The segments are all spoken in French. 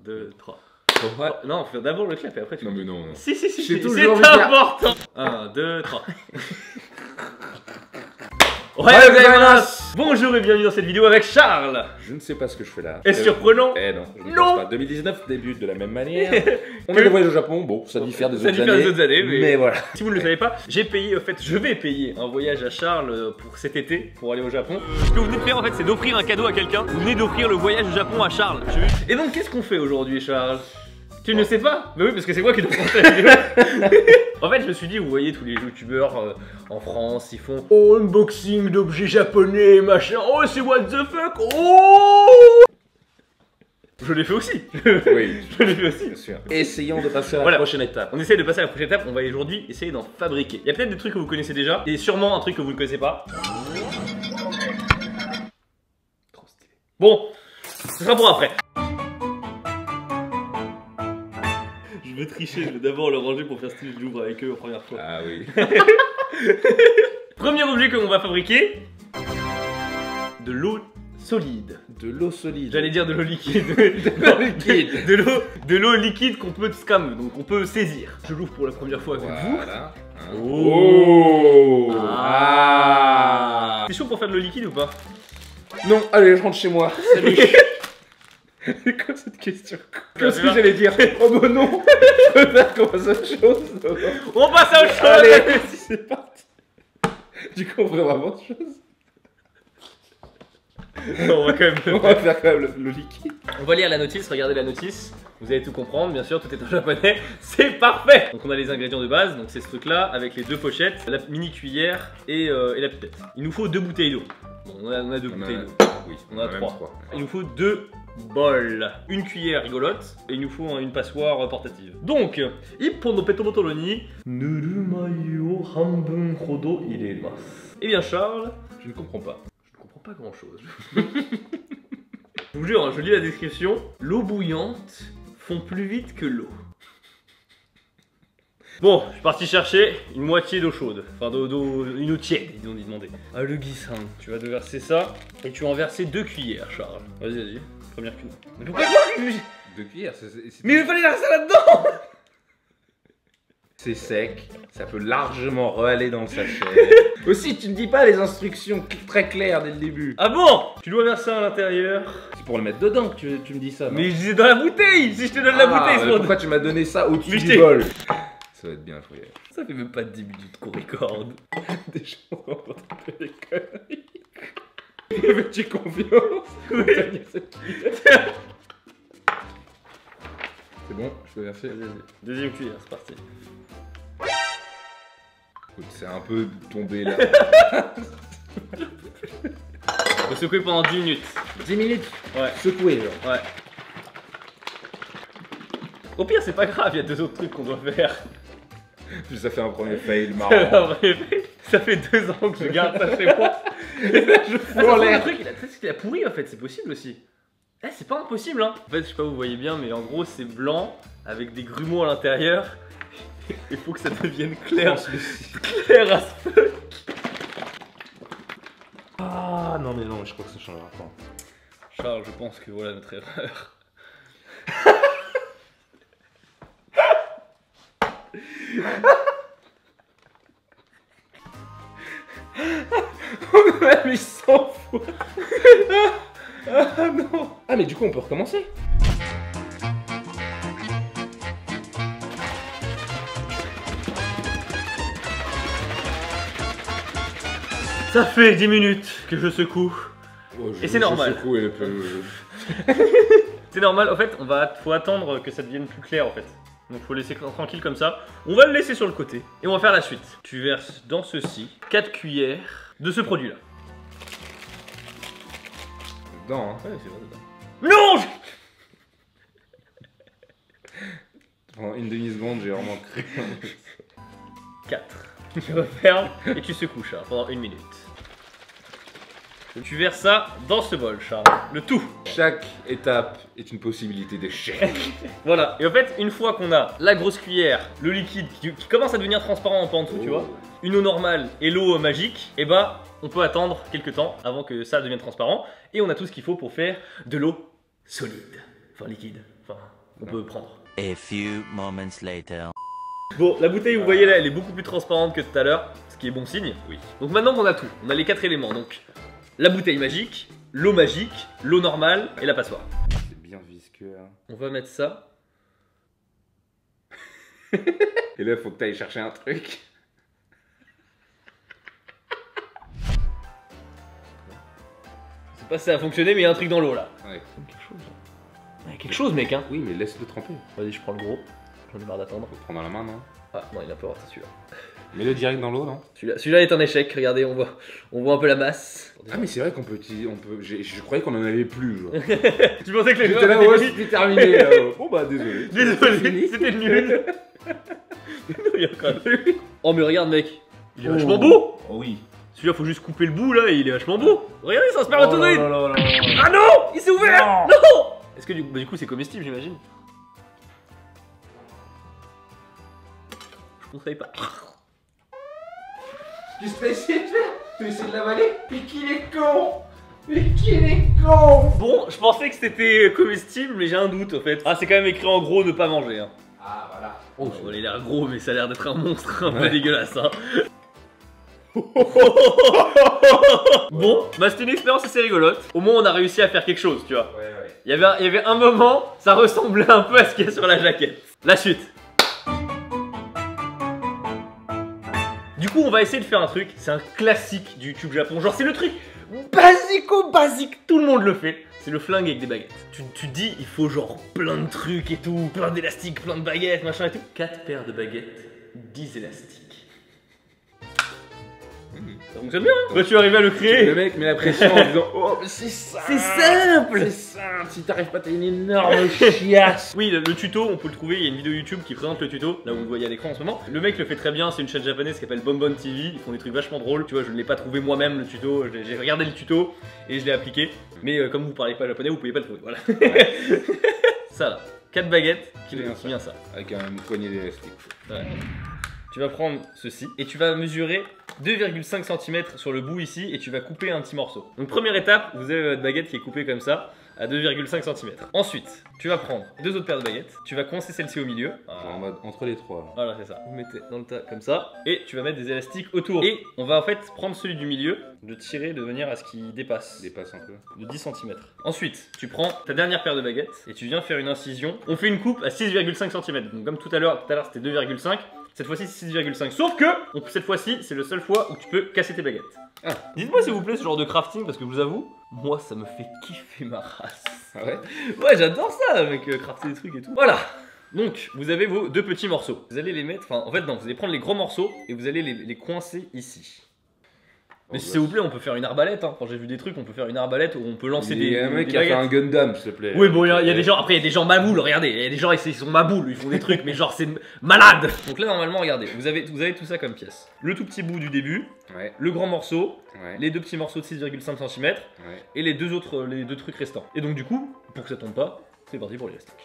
2, 3. Ouais. Non, on fait d'abord le clap et après tu. Non, mais non. Si, J'ai c'est toujours important. 1, 2, 3. Ouais, Bonjour et bienvenue dans cette vidéo avec Charles. Je ne sais pas ce que je fais là. Est-ce surprenant? Eh non, je ne Non. pense pas. 2019 débute de la même manière. On a des voyages au Japon, bon, ça diffère des autres années. Mais voilà. Si vous ne le savez pas, j'ai payé, en fait, je vais payer un voyage à Charles pour cet été, pour aller au Japon. Ce que vous venez de faire, en fait, c'est d'offrir un cadeau à quelqu'un. Vous venez d'offrir le voyage au Japon à Charles. Et donc, qu'est-ce qu'on fait aujourd'hui, Charles? Tu ne sais pas? Bah oui, parce que c'est moi qui dois commencer la vidéo. En fait, je me suis dit, vous voyez tous les youtubeurs en France, ils font oh, unboxing d'objets japonais, machin. Oh, c'est what the fuck. Oh, je l'ai fait aussi. Oui, Je l'ai fait aussi. bien sûr. Essayons de passer à la Voilà. prochaine étape. On essaye de passer à la prochaine étape. On va aujourd'hui essayer d'en fabriquer. Il y a peut-être des trucs que vous connaissez déjà, et sûrement un truc que vous ne connaissez pas. Trop stylé. Bon, ce sera pour après. Je veux tricher, je vais d'abord le ranger pour faire style, je l'ouvre avec eux la première fois. Ah oui. Premier objet que l'on va fabriquer, de l'eau solide. De l'eau solide. J'allais dire de l'eau liquide. l'eau liquide. De l'eau liquide qu'on peut scam, donc on peut saisir. Je l'ouvre pour la première fois avec vous. Voilà. Oh. Ah. T'es chaud pour faire de l'eau liquide ou pas? Non, allez, je rentre chez moi. Salut. C'est quoi cette question? Qu'est-ce que j'allais dire? Oh bah non. Je peux faire comme autre chose. On passe à autre chose. Allez, c'est parti. Du coup, on ferait vraiment autre chose. Non, on va quand même. On va faire quand même le liquide. On va lire la notice, regardez la notice. Vous allez tout comprendre, bien sûr, tout est en japonais. C'est parfait. Donc on a les ingrédients de base, donc c'est ce truc-là avec les deux pochettes, la mini cuillère et la pipette. Il nous faut 2 bouteilles d'eau. Bon, on a 2 bouteilles d'eau. Oui, On a 3. Il nous faut 2 bols, une cuillère rigolote et il nous faut une passoire portative. Donc, ippo no petoboto ni nurumayu o hanbun hodo iremasu. Eh bien Charles, Je ne comprends pas. je ne comprends pas grand chose. Je vous jure, hein, je lis la description. L'eau bouillante fond plus vite que l'eau. Bon, je suis parti chercher une moitié d'eau chaude. Enfin, une eau tiède, ils ont demandé. Ah, le guissin, tu vas devoir verser ça. Et tu vas en verser 2 cuillères, Charles. Vas-y. Première cuillère. Mais pourquoi 2 cuillères, Mais il fallait verser ça là-dedans. c'est sec, ça peut largement re-aller dans le sachet. Aussi, tu ne dis pas les instructions très claires dès le début. Ah bon? Tu dois verser à l'intérieur. C'est pour le mettre dedans que tu me dis ça. Non? Mais c'est dans la bouteille. Si je te donne la bouteille, c'est mais pour... pourquoi tu m'as donné ça au-dessus Mais je du t'ai- bol? Ça va être bien, frère. Ça fait même pas 10 minutes qu'on recorde. Déjà, on va pas taper les conneries. Fais-tu confiance? Oui. C'est bon, je peux verser. Deuxième cuillère, c'est parti. Écoute, c'est un peu tombé là. Faut secouer pendant 10 minutes. 10 minutes. Ouais. Secouer, genre. Ouais. Au pire, c'est pas grave, il y a 2 autres trucs qu'on doit faire. Puis ça fait un premier fail marrant. Ça fait 2 ans que je garde ça chez moi. Je fous en l'air. Le truc, il a pourri en fait, c'est possible aussi. Eh, c'est pas impossible hein. En fait, je sais pas, vous voyez bien, mais en gros, c'est blanc avec des grumeaux à l'intérieur. Il faut que ça devienne clair. Clair as fuck. Ah non, mais non, je crois que ça changera pas. Charles, je pense que voilà notre erreur. Même il s'en fout. Ah non. Ah mais du coup on peut recommencer. Ça fait 10 minutes que je secoue. Et c'est normal. C'est normal, en fait, faut attendre que ça devienne plus clair en fait. Donc faut laisser tranquille comme ça. On va le laisser sur le côté. Et on va faire la suite. Tu verses dans ceci 4 cuillères de ce produit là. Dedans, hein. Ouais, c'est vrai dedans. Non. Pendant une demi-seconde, j'ai vraiment cru. 4. Tu refermes et tu secoues Charles pendant 1 minute. Tu verses ça dans ce bol Charles. Le tout. Chaque étape est une possibilité d'échec. Voilà. Et en fait, une fois qu'on a la grosse cuillère, le liquide qui commence à devenir transparent un peu en dessous, tu vois, une eau normale et l'eau magique, et bah on peut attendre quelques temps avant que ça devienne transparent. Et on a tout ce qu'il faut pour faire de l'eau solide. Enfin liquide. Enfin, on peut prendre. A few moments later. Bon, la bouteille, vous voyez là, elle est beaucoup plus transparente que tout à l'heure, ce qui est bon signe. Oui. Donc maintenant on a tout, on a les 4 éléments. Donc la bouteille magique, l'eau normale et la passoire. C'est bien visqueux. Hein. On va mettre ça. Et là, faut que tu ailles chercher un truc. Je sais pas si ça a fonctionné, mais il y a un truc dans l'eau là. Ouais. Quelque chose. Ouais, quelque chose, mec, hein. Oui, mais laisse-le tremper. Vas-y, je prends le gros. J'en ai marre d'attendre. Faut le prendre dans la main, non? Ah non, il a peur, c'est celui-là. Mets-le direct dans l'eau, non? Celui-là est un échec, regardez, on voit un peu la masse. Ah, mais c'est vrai qu'on peut utiliser. Je croyais qu'on en avait plus, genre. Tu pensais que les J'étais là, joueurs ouais, étaient finis? c'était terminé. Bon, bah, désolé. Désolé, c'était nul. Il y a quand même- Oh, mais regarde, mec, il est Oh. vachement beau. Oh oui. Celui-là, faut juste couper le bout là, et il est vachement beau. Regardez, c'est un spermatozoïde. Oh là là là là. Ah non, il s'est ouvert. Non. Est-ce que du coup c'est comestible, j'imagine? Je conseille pas. Qu'est-ce que t'as essayé de faire? Tu as essayé de l'avaler? Mais qu'il est con! Mais qu'il est con! Bon, je pensais que c'était comestible, mais j'ai un doute en fait. Ah, c'est quand même écrit en gros ne pas manger. Hein. Ah, voilà. Oh, il a l'air gros, mais ça a l'air d'être un monstre un peu Ouais. dégueulasse. Hein. Bon, bah c'était une expérience assez rigolote. Au moins on a réussi à faire quelque chose, tu vois. Ouais, ouais. Il y avait un moment, ça ressemblait un peu à ce qu'il y a sur la jaquette. La suite. Du coup, on va essayer de faire un truc. C'est un classique du YouTube Japon. Genre, c'est le truc basique. Tout le monde le fait. C'est le flingue avec des baguettes. Tu te dis, il faut genre plein de trucs et tout. Plein d'élastiques, plein de baguettes, machin et tout. 4 paires de baguettes, 10 élastiques. Ça fonctionne bien, hein? Bah, tu arrives à le créer. Le mec met la pression en disant oh, mais c'est simple! C'est simple. C'est simple! Si t'arrives pas, t'as une énorme chiasse! Oui, le tuto, on peut le trouver, il y a une vidéo YouTube qui présente le tuto, là où vous le voyez à l'écran en ce moment. Le mec le fait très bien, c'est une chaîne japonaise qui s'appelle Bonbon TV, ils font des trucs vachement drôles, tu vois, je ne l'ai pas trouvé moi-même le tuto, j'ai regardé le tuto et je l'ai appliqué, mais comme vous parlez pas japonais, vous pouvez pas le trouver, voilà. Ça là, 4 baguettes, qui vient ça. Avec une poignée d'élastique. Ouais. Tu vas prendre ceci et tu vas mesurer 2,5 cm sur le bout ici et tu vas couper un petit morceau. Donc première étape, vous avez votre baguette qui est coupée comme ça à 2,5 cm. Ensuite, tu vas prendre 2 autres paires de baguettes, tu vas coincer celle-ci au milieu. Genre en mode entre les trois. Là. Voilà, c'est ça. Vous mettez dans le tas comme ça et tu vas mettre des élastiques autour. Et on va en fait prendre celui du milieu, de tirer de manière à ce qu'il dépasse. Dépasse un peu. De 10 cm. Ensuite, tu prends ta dernière paire de baguettes et tu viens faire une incision. On fait une coupe à 6,5 cm. Donc comme tout à l'heure c'était 2,5. Cette fois-ci c'est 6,5. Sauf que, cette fois-ci, c'est la seule fois où tu peux casser tes baguettes. Ah. Dites-moi s'il vous plaît ce genre de crafting, parce que je vous avoue, moi ça me fait kiffer ma race. Ah ouais? Ouais, j'adore ça, mec, crafter des trucs et tout. Voilà. Donc, vous avez vos 2 petits morceaux. Vous allez les mettre, enfin, en fait, non, vous allez prendre les gros morceaux et vous allez les coincer ici. Mais s'il vous plaît, on peut faire une arbalète. Hein. Quand j'ai vu des trucs, on peut faire une arbalète où on peut lancer Il y a un mec des qui a fait baguettes. un Gundam, s'il te plaît. Oui, bon, il y a des gens, après, il y a des gens maboules, regardez. Il y a des gens, ils sont maboules, ils font des trucs, mais genre, c'est malade. Donc là, normalement, regardez, vous avez tout ça comme pièce. Le tout petit bout du début, Ouais. le grand morceau, Ouais. les 2 petits morceaux de 6,5 cm Ouais. et les deux trucs restants. Et donc, du coup, pour que ça tombe pas, c'est parti pour l'élastique.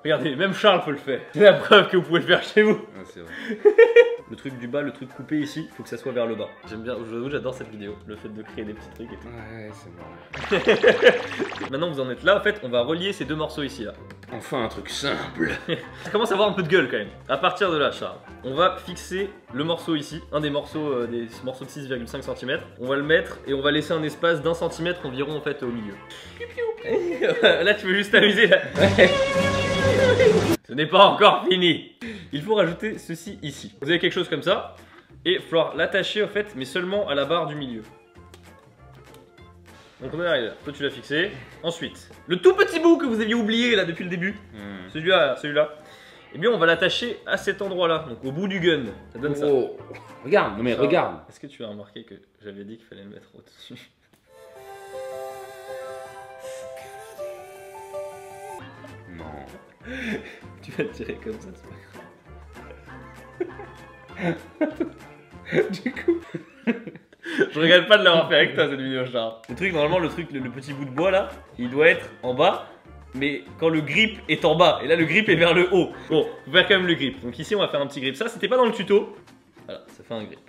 Regardez, même Charles peut le faire. C'est la preuve que vous pouvez le faire chez vous. Ah, c'est vrai. Le truc du bas, le truc coupé ici, faut que ça soit vers le bas. J'aime bien, j'adore cette vidéo, le fait de créer des petits trucs et tout. Ouais, c'est marrant. Maintenant vous en êtes là, en fait, on va relier ces 2 morceaux ici là. Enfin, un truc simple. Ça commence à avoir un peu de gueule quand même. À partir de là, Charles, on va fixer le morceau ici, un des morceaux de 6,5 cm. On va le mettre et on va laisser un espace d'1 cm environ en fait au milieu. Là, tu veux juste t'amuser là. Ce n'est pas encore fini. Il faut rajouter ceci ici. Vous avez quelque chose comme ça et il va falloir l'attacher en fait, mais seulement à la barre du milieu. Donc on est arrivé là. Toi tu l'as fixé. Ensuite, le tout petit bout que vous aviez oublié là depuis le début, celui-là, eh bien on va l'attacher à cet endroit-là, donc au bout du gun. Ça donne ça. Oh. Regarde, non mais Charles, regarde. Est-ce que tu as remarqué que j'avais dit qu'il fallait le mettre au-dessus? Non. Tu vas le tirer comme ça, Du coup. Je regrette pas de l'avoir fait avec toi cette vidéo, Charles. Le truc, normalement, le petit bout de bois là, il doit être en bas, mais quand le grip est en bas, et là le grip est vers le haut. Bon, on va faire quand même le grip. Donc ici, on va faire un petit grip. Ça, c'était pas dans le tuto. Voilà, ça fait un grip.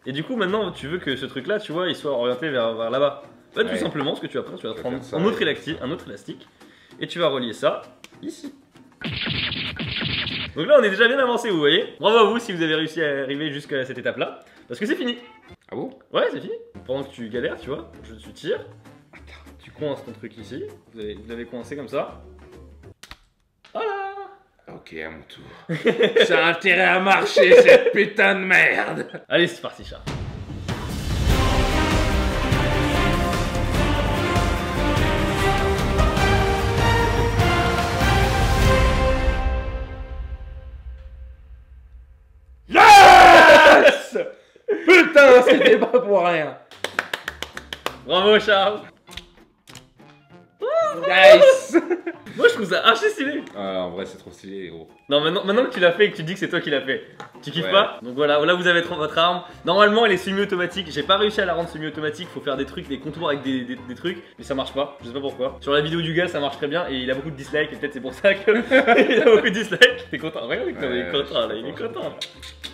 Et du coup, maintenant, tu veux que ce truc là, tu vois, il soit orienté vers là-bas. Bah, tout Ouais. simplement, ce que tu vas faire, tu vas prendre faire ça, un autre élastique, et tu vas relier ça ici. Donc là on est déjà bien avancé, vous voyez. Bravo à vous si vous avez réussi à arriver jusqu'à cette étape là, parce que c'est fini. Ah bon? Ouais, c'est fini. Pendant que tu galères, tu vois, tu tires, tu coinces ton truc ici, vous l'avez coincé comme ça. Voilà. Ok, à mon tour. Ça a intérêt à marcher, cette putain de merde. Allez, c'est parti, Charles. Yes. Putain, c'était pas pour rien. Bravo, Charles. Nice. Moi je trouve ça archi stylé. En vrai, c'est trop stylé, gros. Non, maintenant que tu l'as fait et que tu dis que c'est toi qui l'as fait, tu kiffes Ouais. pas? Donc voilà, là vous avez votre arme. Normalement elle est semi-automatique. J'ai pas réussi à la rendre semi-automatique. Faut faire des trucs, des contours avec des trucs, mais ça marche pas. Je sais pas pourquoi. Sur la vidéo du gars ça marche très bien et il a beaucoup de dislikes et peut-être c'est pour ça que il a beaucoup de dislikes. T'es content? Regarde, il est content là, il est content là.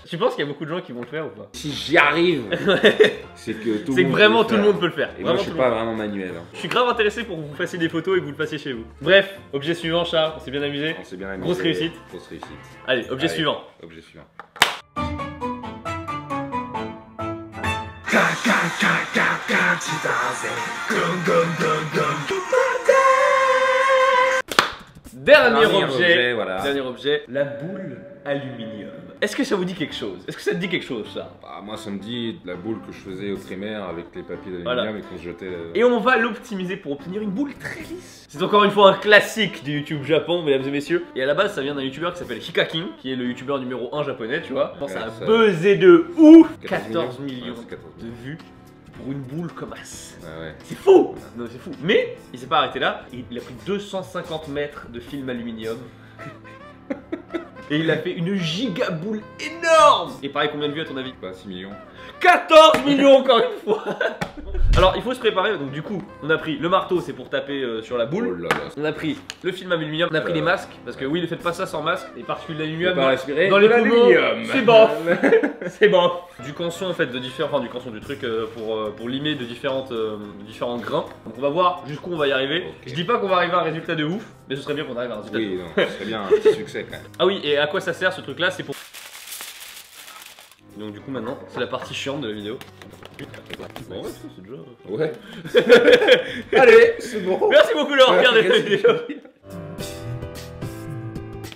Tu penses qu'il y a beaucoup de gens qui vont le faire ou pas? Si j'y arrive, c'est que tout le monde. C'est que vraiment peut tout le monde peut le faire. Et moi, Vraiment je suis tout le pas monde. vraiment manuel. Hein. Je suis grave intéressé pour que vous fassiez des photos et que vous le fassiez chez vous. Bref, objet suivant, Charles, on s'est bien amusé. On s'est bien amusé. Grosse réussite. Grosse réussite. Allez, objet suivant. Objet suivant. Dernier objet, voilà. dernier objet, la boule aluminium. Est-ce que ça vous dit quelque chose? Est-ce que ça te dit quelque chose, ça? Bah, moi, ça me dit la boule que je faisais au primaire avec les papiers d'aluminium Voilà. et qu'on se jetait. Et on va l'optimiser pour obtenir une boule très lisse. C'est encore une fois un classique du YouTube Japon, mesdames et messieurs. Et à la base, ça vient d'un YouTuber qui s'appelle Hikakin, qui est le YouTuber numéro 1 japonais, tu vois. Ça a ça- buzzé de ouf. 14 Ouais, millions c'est 14 de millions. vues pour une boule comme as. Ouais. C'est fou! Non, c'est fou. Mais il s'est pas arrêté là. Il a pris 250 mètres de film aluminium. Et il a fait une giga boule énorme! Et pareil, combien de vues à ton avis? Pas 6 millions. 14 millions encore une fois! Alors il faut se préparer, donc du coup on a pris le marteau, c'est pour taper sur la Oh boule. là là. On a pris le film aluminium, on a pris les masques, parce que oui ne faites pas ça sans masque, les particules d'aluminium Pas respirer. dans les de poumons, l'aluminium. c'est bof. C'est bon. Du canson en fait de différents, enfin du canson du truc pour limer de différents grains. Donc on va voir jusqu'où on va y arriver. Ok. Je dis pas qu'on va arriver à un résultat de ouf, mais ce serait bien qu'on arrive à un résultat de Oui, ouf. non, ce serait bien un petit succès quand même. Ah oui, et à quoi ça sert ce truc là? C'est pour... Donc du coup maintenant, c'est la partie chiante de la vidéo. Bon ouais, c'est déjà... Ouais. Allez, c'est bon. Merci beaucoup d'avoir regardé la vidéo.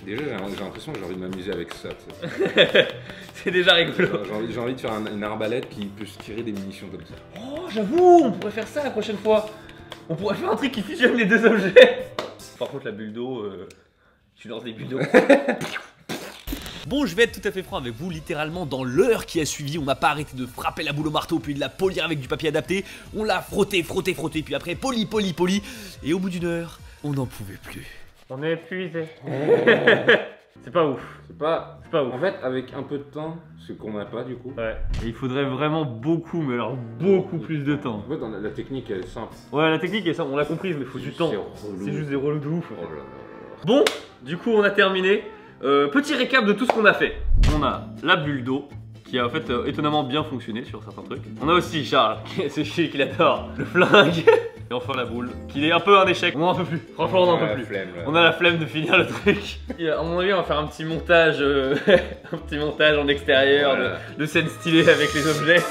Déjà, j'ai l'impression que j'ai envie de m'amuser avec ça. Tu sais. C'est déjà rigolo. J'ai envie de faire une arbalète qui peut se tirer des munitions comme ça. Oh, j'avoue, on pourrait faire ça la prochaine fois. On pourrait faire un truc qui fusionne les deux objets. Par contre, la bulle d'eau, tu lances des bulles d'eau. Bon, je vais être tout à fait franc avec vous, littéralement dans l'heure qui a suivi, on n'a pas arrêté de frapper la boule au marteau, puis de la polir avec du papier adapté, on l'a frotté, puis après poli, et au bout d'une heure, on n'en pouvait plus. On est épuisé. C'est pas ouf. C'est pas. ouf. En fait, avec un peu de temps, ce qu'on n'a pas du coup. Ouais. Et il faudrait vraiment beaucoup, mais alors beaucoup plus de temps. En fait, la technique elle est simple. Ouais, la technique est ça, on l'a comprise, mais il faut du temps. relou. C'est juste des relous de ouf. Oh là là là. Bon, du coup, on a terminé. Petit récap de tout ce qu'on a fait. On a la bulle d'eau, qui a en fait étonnamment bien fonctionné sur certains trucs. On a aussi Charles, c'est chier qu'il adore, le flingue. Et enfin la boule, qui est un peu un échec. On n'en peut plus, franchement on n'en peut plus. Flemme, là. On a la flemme de finir le truc. Et à mon avis on va faire un petit montage, un petit montage en extérieur Voilà. de scènes stylées avec les objets.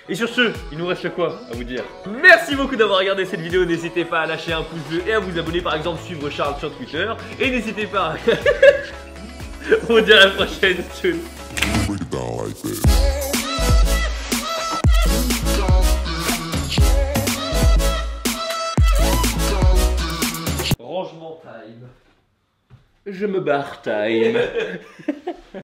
Et sur ce, il nous reste quoi à vous dire? Merci beaucoup d'avoir regardé cette vidéo, n'hésitez pas à lâcher un pouce bleu et à vous abonner, par exemple suivre Charles sur Twitter. Et n'hésitez pas à... On se dit à la prochaine, tchuss. Break it down like this. Rangement time. Je me barre time.